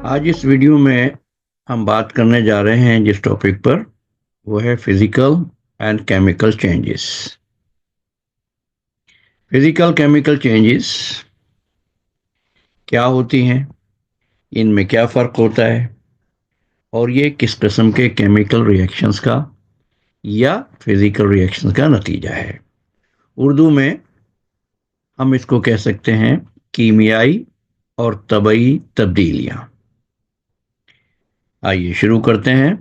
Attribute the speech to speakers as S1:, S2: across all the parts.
S1: आज इस वीडियो में हम बात करने जा रहे हैं जिस टॉपिक पर, वो है physical and chemical changes. Physical chemical changes क्या होती हैं, इनमें क्या फ़र्क होता है और ये किस किस्म के केमिकल रिएक्शंस का या फिजिकल रिएक्शंस का नतीजा है। उर्दू में हम इसको कह सकते हैं कीमियाई और तबई तब्दीलियां। आइए शुरू करते हैं।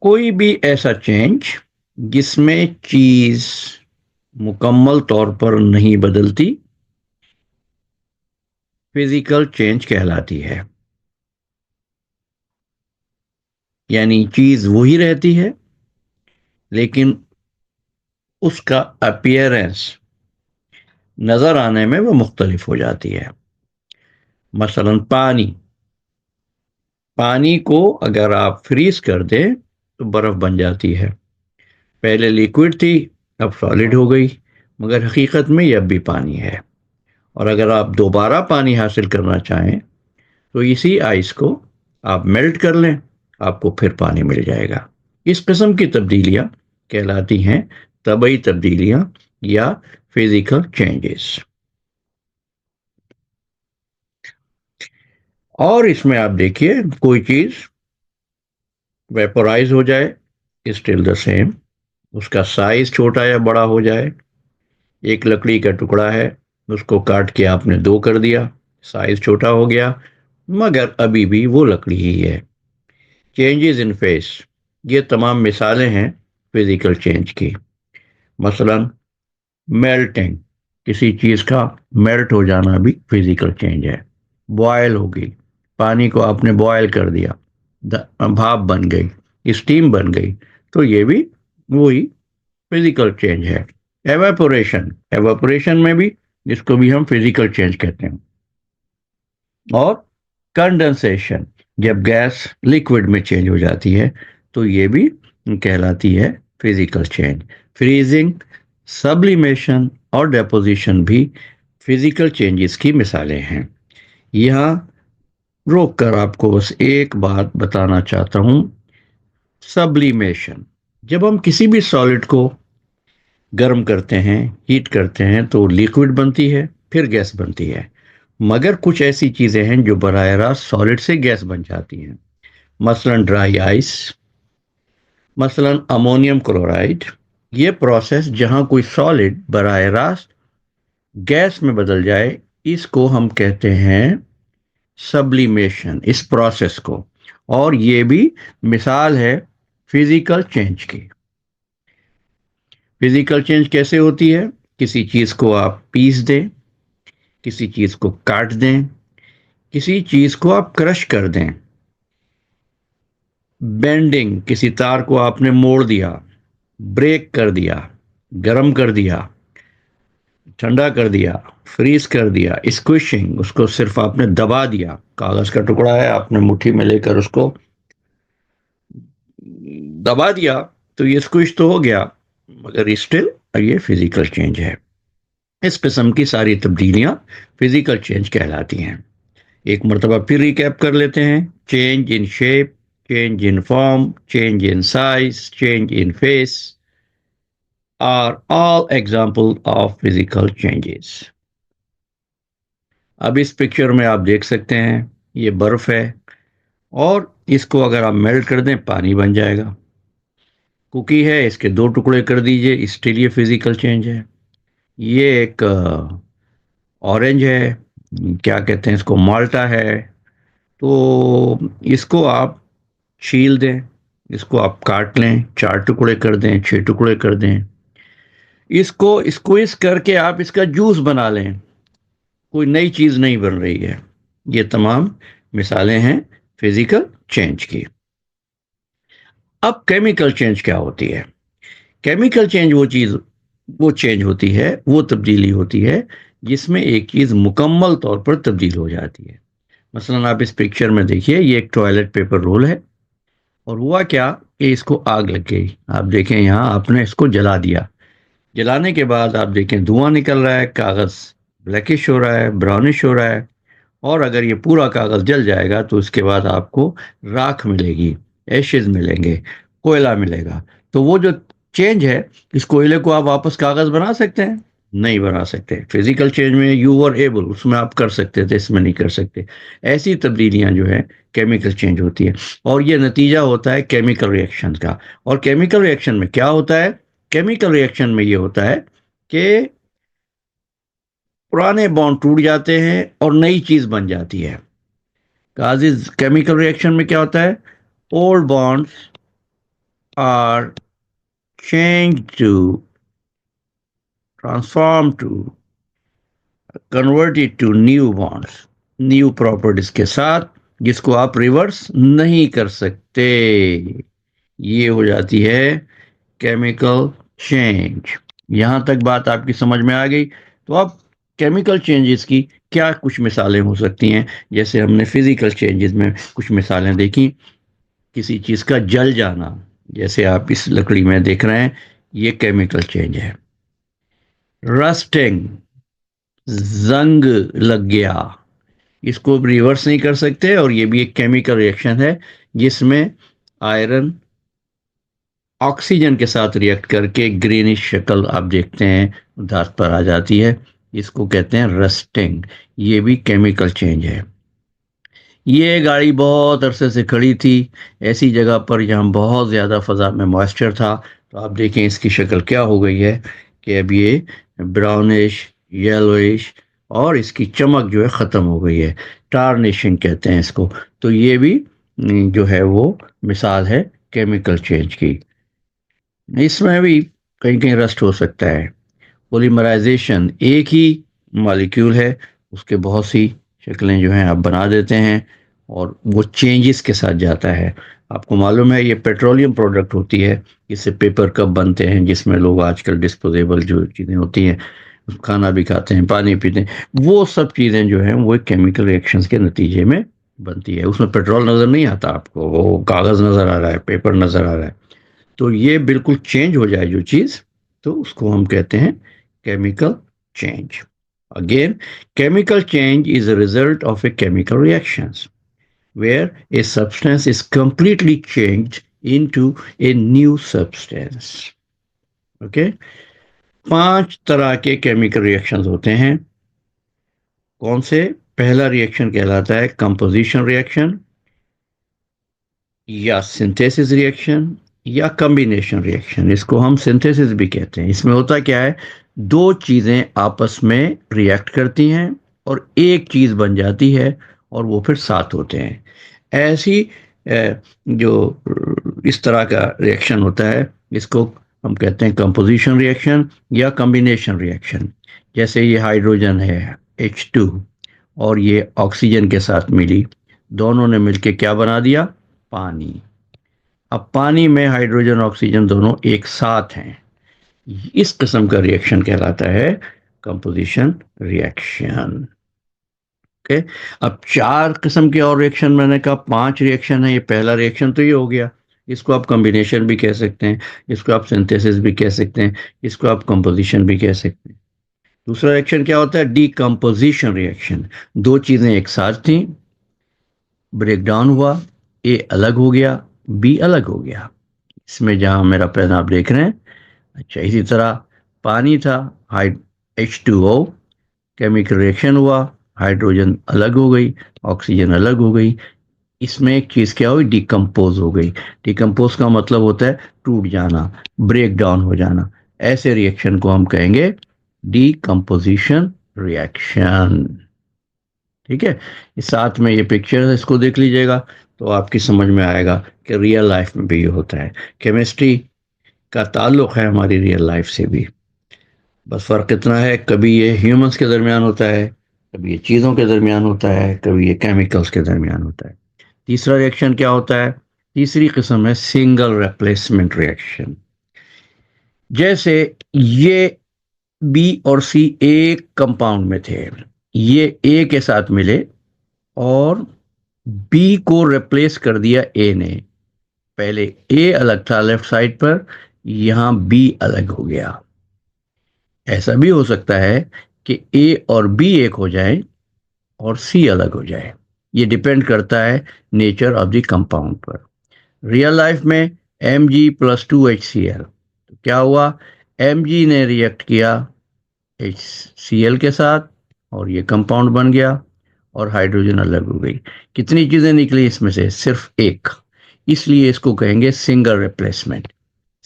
S1: कोई भी ऐसा चेंज जिसमें चीज मुकम्मल तौर पर नहीं बदलती, फिजिकल चेंज कहलाती है। यानी चीज वही रहती है लेकिन उसका अपीयरेंस नजर आने में वो मुख्तलिफ हो जाती है। मसलन पानी, पानी को अगर आप फ्रीज कर दें तो बर्फ बन जाती है। पहले लिक्विड थी, अब सॉलिड हो गई, मगर हकीकत में यह अब भी पानी है। और अगर आप दोबारा पानी हासिल करना चाहें तो इसी आइस को आप मेल्ट कर लें, आपको फिर पानी मिल जाएगा। इस किस्म की तब्दीलियां कहलाती हैं तबई तब्दीलियां या फिजिकल चेंजेस। और इसमें आप देखिए, कोई चीज वेपोराइज हो जाए, स्टिल द सेम, उसका साइज छोटा या बड़ा हो जाए। एक लकड़ी का टुकड़ा है, उसको काट के आपने दो कर दिया, साइज छोटा हो गया, मगर अभी भी वो लकड़ी ही है। चेंजेस इन फेस, ये तमाम मिसालें हैं फिजिकल चेंज की। मसलन मेल्टिंग, किसी चीज का मेल्ट हो जाना भी फिजिकल चेंज है। बॉयल हो गई, पानी को आपने बॉयल कर दिया, भाप बन गई, स्टीम बन गई, तो ये भी वही फिजिकल चेंज है। एवेपोरेशन, एवेपोरेशन में भी, जिसको भी हम फिजिकल चेंज कहते हैं। और कंडेंसेशन, जब गैस लिक्विड में चेंज हो जाती है तो ये भी कहलाती है फिजिकल चेंज। फ्रीजिंग, सब्लिमेशन और डेपोजिशन भी फिजिकल चेंजेस की मिसालें हैं। यहाँ रोक कर आपको बस एक बात बताना चाहता हूँ। सब्लिमेशन, जब हम किसी भी सॉलिड को गर्म करते हैं, हीट करते हैं, तो लिक्विड बनती है, फिर गैस बनती है। मगर कुछ ऐसी चीजें हैं जो बराह रास्त सॉलिड से गैस बन जाती हैं। मसलन ड्राई आइस, मसलन अमोनियम क्लोराइड। ये प्रोसेस जहां कोई सॉलिड बराह रास्त गैस में बदल जाए, इसको हम कहते हैं सब्लिमेशन, इस प्रोसेस को। और ये भी मिसाल है फिजिकल चेंज की। फिजिकल चेंज कैसे होती है? किसी चीज को आप पीस दें, किसी चीज को काट दें, किसी चीज को आप क्रश कर दें। बेंडिंग, किसी तार को आपने मोड़ दिया, ब्रेक कर दिया, गरम कर दिया, ठंडा कर दिया, फ्रीज कर दिया। स्क्विशिंग, उसको सिर्फ आपने दबा दिया, कागज का टुकड़ा है, आपने मुट्ठी में लेकर उसको दबा दिया, तो ये स्क्विश तो हो गया, मगर स्टिल ये फिजिकल चेंज है। इस किस्म की सारी तब्दीलियां फिजिकल चेंज कहलाती हैं। एक मरतबा फिर रिकैप कर लेते हैं। Change in shape, change in form, change in size, change in face are all example of physical changes. अब इस पिक्चर में आप देख सकते हैं, ये बर्फ है और इसको अगर आप मेल्ट कर दें पानी बन जाएगा। कुकी है, इसके दो टुकड़े कर दीजिए, स्टिल ये फिजिकल चेंज है। ये एक ऑरेंज है, क्या कहते हैं इसको, माल्टा है, तो इसको आप छील दें, इसको आप काट लें, चार टुकड़े कर दें, छह टुकड़े कर दें, इसको स्क्वीज करके आप इसका जूस बना लें, कोई नई चीज नहीं बन रही है। ये तमाम मिसालें हैं फिजिकल चेंज की। अब केमिकल चेंज क्या होती है? केमिकल चेंज वो चीज, वो चेंज होती है, वो तब्दीली होती है जिसमें एक चीज मुकम्मल तौर पर तब्दील हो जाती है। मसलन आप इस पिक्चर में देखिए, ये एक टॉयलेट पेपर रोल है और हुआ क्या कि इसको आग लग गई। आप देखें यहाँ आपने इसको जला दिया, जलाने के बाद आप देखें धुआं निकल रहा है, कागज ब्लैकिश हो रहा है, ब्राउनिश हो रहा है, और अगर ये पूरा कागज जल जाएगा तो उसके बाद आपको राख मिलेगी, एशेज मिलेंगे, कोयला मिलेगा। तो वो जो चेंज है, इस कोयले को आप वापस कागज बना सकते हैं? नहीं बना सकते। फिजिकल चेंज में यू वर एबल, उसमें आप कर सकते थे, इसमें नहीं कर सकते। ऐसी तब्दीलियां जो है केमिकल चेंज होती है, और ये नतीजा होता है केमिकल रिएक्शन का। और केमिकल रिएक्शन में क्या होता है? केमिकल रिएक्शन में ये होता है कि पुराने बॉन्ड टूट जाते हैं और नई चीज बन जाती है। काजिज केमिकल रिएक्शन में क्या होता है? Old bonds are change to, transform to, converted to new bonds, new properties के साथ, जिसको आप रिवर्स नहीं कर सकते। ये हो जाती है केमिकल चेंज। यहां तक बात आपकी समझ में आ गई? तो अब केमिकल चेंजेस की क्या कुछ मिसालें हो सकती हैं? जैसे हमने फिजिकल चेंजेस में कुछ मिसालें देखी, किसी चीज का जल जाना, जैसे आप इस लकड़ी में देख रहे हैं, ये केमिकल चेंज है। रस्टिंग, जंग लग गया, इसको रिवर्स नहीं कर सकते, और ये भी एक केमिकल रिएक्शन है जिसमें आयरन ऑक्सीजन के साथ रिएक्ट करके ग्रीनिश शक्ल आप देखते हैं धात पर आ जाती है। इसको कहते हैं रस्टिंग। ये भी केमिकल चेंज है। ये गाड़ी बहुत अरसे से खड़ी थी ऐसी जगह पर जहां बहुत ज़्यादा फ़ज़ा में मॉइस्चर था। तो आप देखें इसकी शक्ल क्या हो गई है कि अब ये ब्राउनिश, येलोइश, और इसकी चमक जो है ख़त्म हो गई है। टार्निशिंग कहते हैं इसको। तो ये भी जो है वो मिसाल है केमिकल चेंज की। इसमें भी कहीं कहीं रस्ट हो सकता है। पोलीमराइजेशन, एक ही मॉलिक्यूल है, उसके बहुत सी शक्लें जो हैं आप बना देते हैं, और वो चेंजेस के साथ जाता है। आपको मालूम है ये पेट्रोलियम प्रोडक्ट होती है, इससे पेपर कप बनते हैं, जिसमें लोग आजकल डिस्पोजेबल जो चीज़ें होती हैं, खाना भी खाते हैं, पानी पीते हैं, वो सब चीज़ें जो हैं वो केमिकल रिएक्शंस के नतीजे में बनती है। उसमें पेट्रोल नज़र नहीं आता आपको, वो कागज़ नज़र आ रहा है, पेपर नज़र आ रहा है। तो ये बिल्कुल चेंज हो जाए जो चीज, तो उसको हम कहते हैं chemical change. Again, chemical change is a result of a chemical reactions where a substance is completely changed into a new substance. Okay, 5 तरह के केमिकल रिएक्शंस होते हैं। कौन से? पहला रिएक्शन कहलाता है कंपोजिशन रिएक्शन, या सिंथेसिस रिएक्शन, या कॉम्बिनेशन रिएक्शन। इसको हम सिंथेसिस भी कहते हैं। इसमें होता क्या है, दो चीजें आपस में रिएक्ट करती हैं और एक चीज बन जाती है, और वो फिर साथ होते हैं। ऐसी जो इस तरह का रिएक्शन होता है, इसको हम कहते हैं कंपोजिशन रिएक्शन या कॉम्बिनेशन रिएक्शन। जैसे ये हाइड्रोजन है H2, और ये ऑक्सीजन के साथ मिली, दोनों ने मिलके क्या बना दिया? पानी। अब पानी में हाइड्रोजन ऑक्सीजन दोनों एक साथ हैं, इस किस्म का रिएक्शन कहलाता है कंपोजिशन रिएक्शन। ओके, अब 4 किस्म के और रिएक्शन, मैंने कहा 5 रिएक्शन है। ये पहला रिएक्शन तो ये हो गया, इसको आप कॉम्बिनेशन भी कह सकते हैं, इसको आप सिंथेसिस भी कह सकते हैं, इसको आप कंपोजिशन भी कह सकते हैं। दूसरा रिएक्शन क्या होता है? Decomposition reaction. दो चीजें एक साथ थी, ब्रेक डाउन हुआ, ए अलग हो गया, बी अलग हो गया। इसमें जहां मेरा पेन आप देख रहे हैं, अच्छा इसी तरह पानी था, हाइड H2O, केमिकल रिएक्शन हुआ, हाइड्रोजन अलग हो गई, ऑक्सीजन अलग हो गई। इसमें एक चीज क्या हुई? डिकम्पोज हो गई। डिकम्पोज का मतलब होता है टूट जाना, ब्रेक डाउन हो जाना। ऐसे रिएक्शन को हम कहेंगे डीकम्पोजिशन रिएक्शन। ठीक है, इस साथ में ये पिक्चर है, इसको देख लीजिएगा तो आपकी समझ में आएगा कि रियल लाइफ में भी ये होता है। केमिस्ट्री का ताल्लुक है हमारी रियल लाइफ से भी। बस फर्क इतना है, कभी ये ह्यूमंस के दरमियान होता है, कभी ये चीज़ों के दरमियान होता है, कभी ये केमिकल्स के दरमियान होता है। तीसरा रिएक्शन क्या होता है? तीसरी किस्म है सिंगल रिप्लेसमेंट रिएक्शन। जैसे ये बी और सी एक कंपाउंड में थे, ये ए के साथ मिले और बी को रिप्लेस कर दिया ए ने। पहले ए अलग था लेफ्ट साइड पर, यहां बी अलग हो गया। ऐसा भी हो सकता है कि ए और बी एक हो जाए और सी अलग हो जाए। ये डिपेंड करता है नेचर ऑफ द कंपाउंड पर। रियल लाइफ में Mg+2HCl, तो क्या हुआ, Mg ने रिएक्ट किया HCl के साथ और ये कंपाउंड बन गया और हाइड्रोजन अलग हो गई। कितनी चीजें निकली इसमें से, सिर्फ एक। इसलिए इसको कहेंगे सिंगल रिप्लेसमेंट,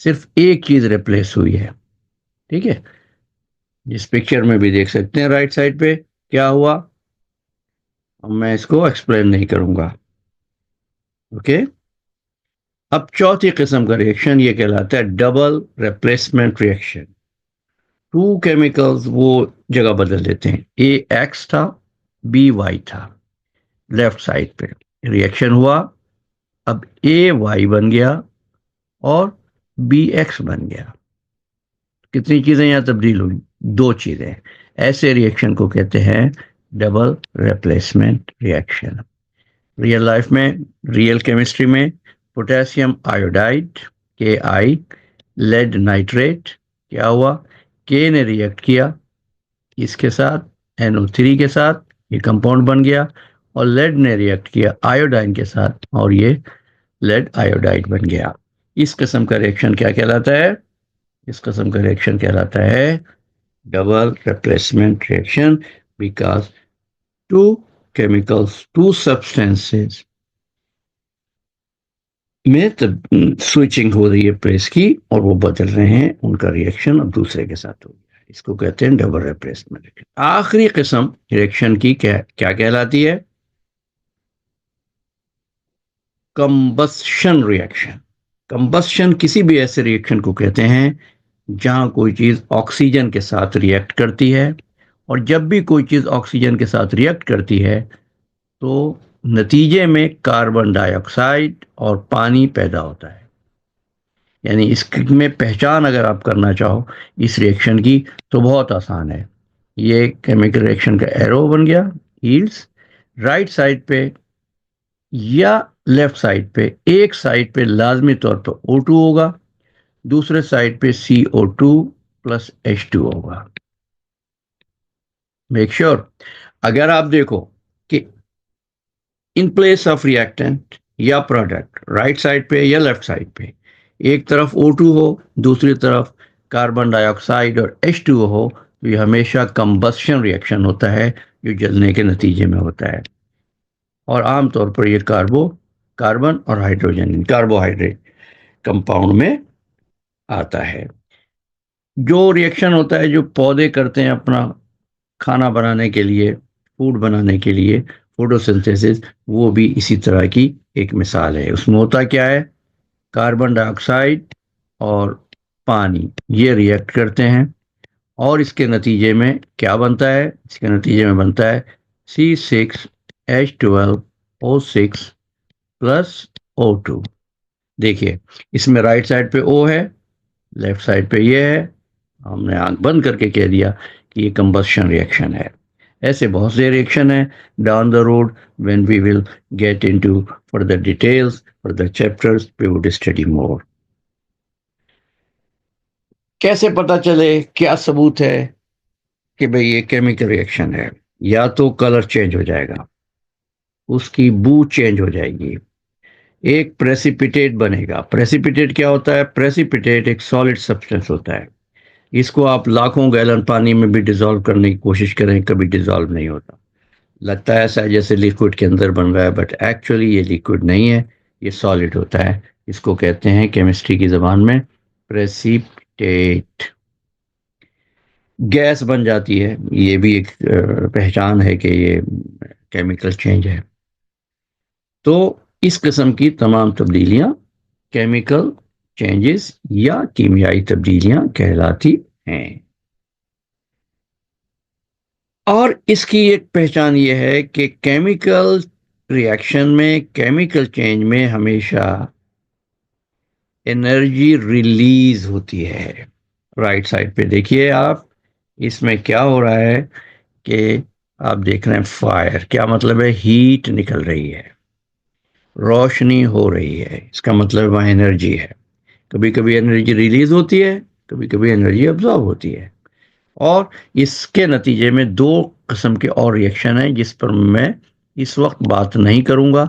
S1: सिर्फ एक चीज रिप्लेस हुई है। ठीक है, इस पिक्चर में भी देख सकते हैं राइट साइड पे क्या हुआ। अब मैं इसको एक्सप्लेन नहीं करूंगा। ओके, अब चौथी किस्म का रिएक्शन ये कहलाता है double replacement reaction. Two chemicals वो जगह बदल देते हैं, ए एक्स था, बी वाई था, लेफ्ट साइड पे रिएक्शन हुआ, अब ए वाई बन गया और बी एक्स बन गया। कितनी चीजें यहां तब्दील हुई, दो चीजें। ऐसे रिएक्शन को कहते हैं double replacement reaction. Real life में, रियल केमिस्ट्री में, पोटेशियम आयोडाइड के आई, लेड नाइट्रेट, क्या हुआ, के ने रिएक्ट किया इसके साथ NO3 के साथ, ये कंपाउंड बन गया, और लेड ने रिएक्ट किया आयोडाइन के साथ और ये लेड आयोडाइड बन गया। इस किस्म का रिएक्शन क्या कहलाता है, इस किस्म का रिएक्शन कहलाता है double replacement reaction, because two chemicals, two substances में स्विचिंग हो रही है प्लेस की और वो बदल रहे हैं, उनका रिएक्शन अब दूसरे के साथ हो गया, इसको कहते हैं डबल रिप्लेसमेंट रिएक्शन। आखिरी किस्म रिएक्शन की क्या क्या कहलाती है, कंबस्शन रिएक्शन। कंबस्शन किसी भी ऐसे रिएक्शन को कहते हैं जहां कोई चीज ऑक्सीजन के साथ रिएक्ट करती है, और जब भी कोई चीज ऑक्सीजन के साथ रिएक्ट करती है तो नतीजे में कार्बन डाइऑक्साइड और पानी पैदा होता है। यानी इसमें पहचान अगर आप करना चाहो इस रिएक्शन की तो बहुत आसान है। ये केमिकल रिएक्शन का एरो बन गया, हील्स, राइट साइड पे या लेफ्ट साइड पे, एक साइड पे लाजमी तौर पर O2 होगा, दूसरे साइड पे CO2 प्लस H2 होगा। मेक श्योर अगर आप देखो कि इन प्लेस ऑफ रिएक्टेंट या प्रोडक्ट राइट साइड पे या लेफ्ट साइड पे एक तरफ O2 हो, दूसरी तरफ कार्बन डाइऑक्साइड और H2O हो, तो ये हमेशा कंबस्शन रिएक्शन होता है जो जलने के नतीजे में होता है। और आमतौर पर ये कार्बन और हाइड्रोजन कार्बोहाइड्रेट कंपाउंड में आता है। जो रिएक्शन होता है जो पौधे करते हैं अपना खाना बनाने के लिए, फूड बनाने के लिए, फोटोसिंथेसिस, वो भी इसी तरह की एक मिसाल है। उसमें होता क्या है, कार्बन डाइऑक्साइड और पानी ये रिएक्ट करते हैं और इसके नतीजे में क्या बनता है, इसके नतीजे में बनता है C6H12O6 प्लस O2। देखिए इसमें राइट साइड पे O है, लेफ्ट साइड पे ये है, हमने आंख बंद करके कह दिया कि ये कंबस्शन रिएक्शन है। ऐसे बहुत से रिएक्शन है down the road, when we will get into further details, further chapters, we would study more. कैसे पता चले, क्या सबूत है कि भाई ये केमिकल रिएक्शन है, या तो कलर चेंज हो जाएगा, उसकी बू चेंज हो जाएगी, एक प्रेसिपिटेट बनेगा। प्रेसिपिटेट क्या होता है, प्रेसिपिटेट एक सॉलिड सब्सटेंस होता है, इसको आप लाखों गैलन पानी में भी डिसॉल्व करने की कोशिश करें, कभी डिसॉल्व नहीं होता। लगता है ऐसा जैसे लिक्विड के अंदर बन रहा है, बट एक्चुअली ये लिक्विड नहीं है, ये सॉलिड होता है। इसको कहते हैं केमिस्ट्री की जबान में प्रेसिपिटेट। गैस बन जाती है, ये भी एक पहचान है कि ये केमिकल चेंज है। तो इस किस्म की तमाम तब्दीलियां केमिकल चेंजेस या कीमियाई तब्दीलियां कहलाती हैं। और इसकी एक पहचान ये है कि केमिकल रिएक्शन में, केमिकल चेंज में हमेशा एनर्जी रिलीज होती है। राइट साइड पे देखिए आप, इसमें क्या हो रहा है कि आप देख रहे हैं फायर, क्या मतलब है, हीट निकल रही है, रोशनी हो रही है, इसका मतलब वहाँ एनर्जी है। कभी कभी एनर्जी रिलीज होती है, कभी कभी एनर्जी अब्जॉर्ब होती है। और इसके नतीजे में दो किस्म के और रिएक्शन हैं जिस पर मैं इस वक्त बात नहीं करूंगा,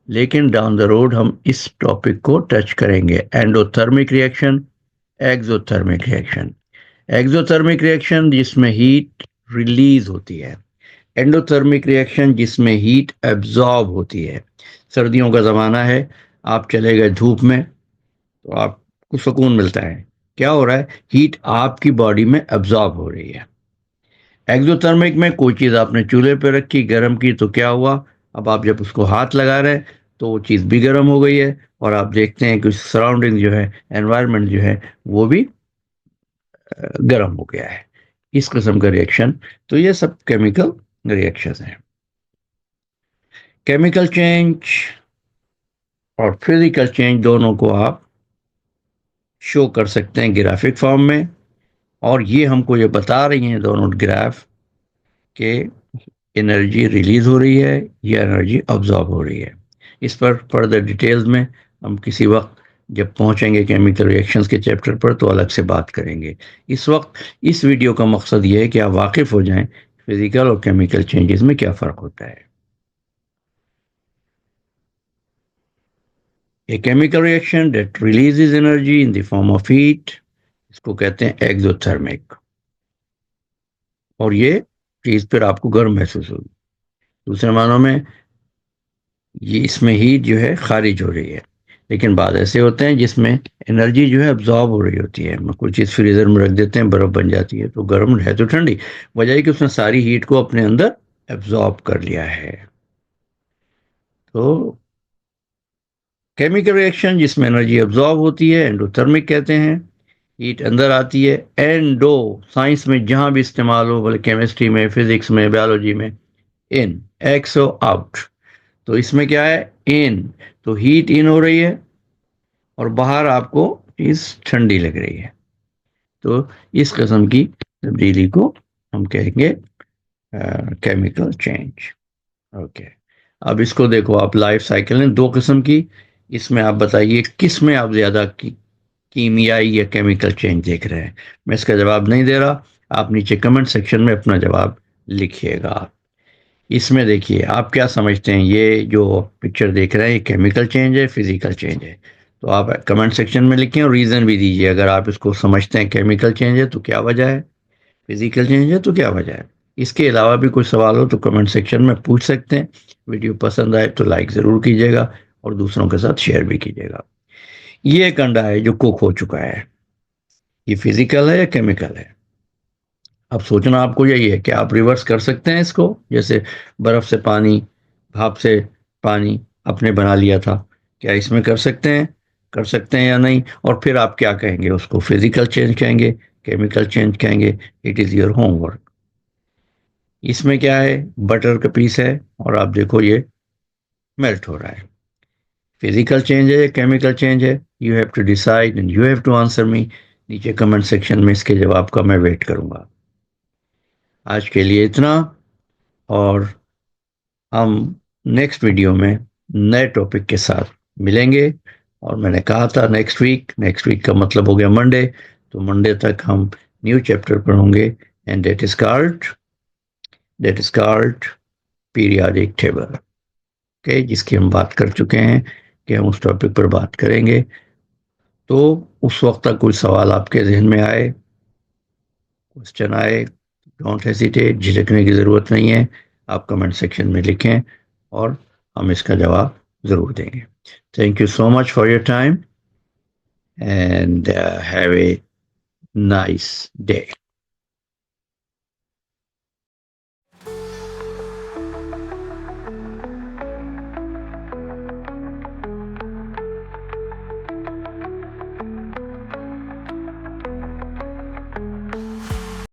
S1: लेकिन डाउन द रोड हम इस टॉपिक को टच करेंगे। Endothermic reaction, exothermic reaction. Exothermic reaction जिसमें हीट रिलीज होती है, एंडोथर्मिक रिएक्शन जिसमें हीट एब्जॉर्ब होती है। सर्दियों का ज़माना है, आप चले गए धूप में तो आपको सुकून मिलता है। क्या हो रहा है? हीट आपकी बॉडी में एब्जॉर्ब हो रही है। एक्सोथर्मिक में कोई चीज़ आपने चूल्हे पे रखी, गर्म की, तो क्या हुआ? अब आप जब उसको हाथ लगा रहे हैं तो वो चीज़ भी गर्म हो गई है, और आप देखते हैं कि सराउंडिंग जो है, एनवायरनमेंट जो है, वो भी गर्म हो गया है। इस किस्म का रिएक्शन। तो ये सब केमिकल रिएक्शन है। केमिकल चेंज और फिजिकल चेंज दोनों को आप शो कर सकते हैं ग्राफिक फॉर्म में, और ये हमको ये बता रही हैं दोनों ग्राफ के एनर्जी रिलीज हो रही है या एनर्जी अब्जॉर्ब हो रही है। इस पर फर्दर डिटेल्स में हम किसी वक्त जब पहुंचेंगे केमिकल रिएक्शंस के चैप्टर पर तो अलग से बात करेंगे। इस वक्त इस वीडियो का मकसद ये है कि आप वाकिफ हो जाएं फिजिकल और केमिकल चेंजेस में क्या फ़र्क होता है। A chemical reaction that releases energy in the form of heat, इसको कहते हैं एक्सोथर्मिक। और ये चीज़ फिर आपको गर्म महसूस होगी। दूसरे मानों में ये इसमें हीट जो है खारिज हो रही है। लेकिन बाद ऐसे होते हैं जिसमें एनर्जी जो है अब्जॉर्ब हो रही होती है। कोई चीज़ फ्रीजर में रख देते हैं, बर्फ बन जाती है, तो गर्म है तो ठंडी, वजह है कि उसने सारी हीट को अपने अंदर एब्जॉर्ब कर लिया है। तो केमिकल रिएक्शन जिसमें एनर्जी अब्जॉर्ब होती है एंडोथर्मिक कहते हैं। हीट अंदर आती है। एंडो साइंस में जहां भी इस्तेमाल हो, बोले केमिस्ट्री में, फिजिक्स में, बायोलॉजी में, इन, एक्सो आउट। तो इसमें क्या है? इन, तो हीट इन हो रही है और बाहर आपको चीज ठंडी लग रही है। तो इस किस्म की तब्दीली को हम कहेंगे केमिकल चेंज। ओके, अब इसको देखो, आप लाइफ साइकिल है दो किस्म की। इसमें आप बताइए किस में आप ज्यादा कीमियाई या केमिकल चेंज देख रहे हैं। मैं इसका जवाब नहीं दे रहा, आप नीचे कमेंट सेक्शन में अपना जवाब लिखिएगा। इसमें देखिए आप क्या समझते हैं, ये जो पिक्चर देख रहे हैं ये केमिकल चेंज है, फिजिकल चेंज है? तो आप कमेंट सेक्शन में लिखें और रीज़न भी दीजिए। अगर आप इसको समझते हैं केमिकल चेंज है तो क्या वजह है, फिजिकल चेंज है तो क्या वजह है। इसके अलावा भी कोई सवाल हो तो कमेंट सेक्शन में पूछ सकते हैं। वीडियो पसंद आए तो लाइक ज़रूर कीजिएगा और दूसरों के साथ शेयर भी कीजिएगा। ये एक अंडा है जो कुक हो चुका है, ये फिजिकल है या केमिकल है? अब सोचना आपको यही है कि आप रिवर्स कर सकते हैं इसको, जैसे बर्फ से पानी, भाप से पानी आपने बना लिया था, क्या इसमें कर सकते हैं? कर सकते हैं या नहीं? और फिर आप क्या कहेंगे उसको, फिजिकल चेंज कहेंगे, केमिकल चेंज कहेंगे? It is your homework. इसमें क्या है? बटर का पीस है और आप देखो ये मेल्ट हो रहा है। फिजिकल चेंज है या केमिकल चेंज है? You have to decide and you have to answer me. नीचे कमेंट सेक्शन में इसके जवाब का मैं वेट करूंगा। आज के लिए इतना, और हम नेक्स्ट वीडियो में नए टॉपिक के साथ मिलेंगे। और मैंने कहा था नेक्स्ट वीक का मतलब हो गया मंडे, तो मंडे तक हम न्यू चैप्टर पढ़ेंगे, and that is called periodic table. Okay, जिसकी हम बात कर चुके हैं कि हम उस टॉपिक पर बात करेंगे। तो उस वक्त तक कोई सवाल आपके जहन में आए, क्वेश्चन आए, डोंट हेसिटेट, झिझकने की ज़रूरत नहीं है। आप कमेंट सेक्शन में लिखें और हम इसका जवाब ज़रूर देंगे। Thank you so much for your time and have a nice day.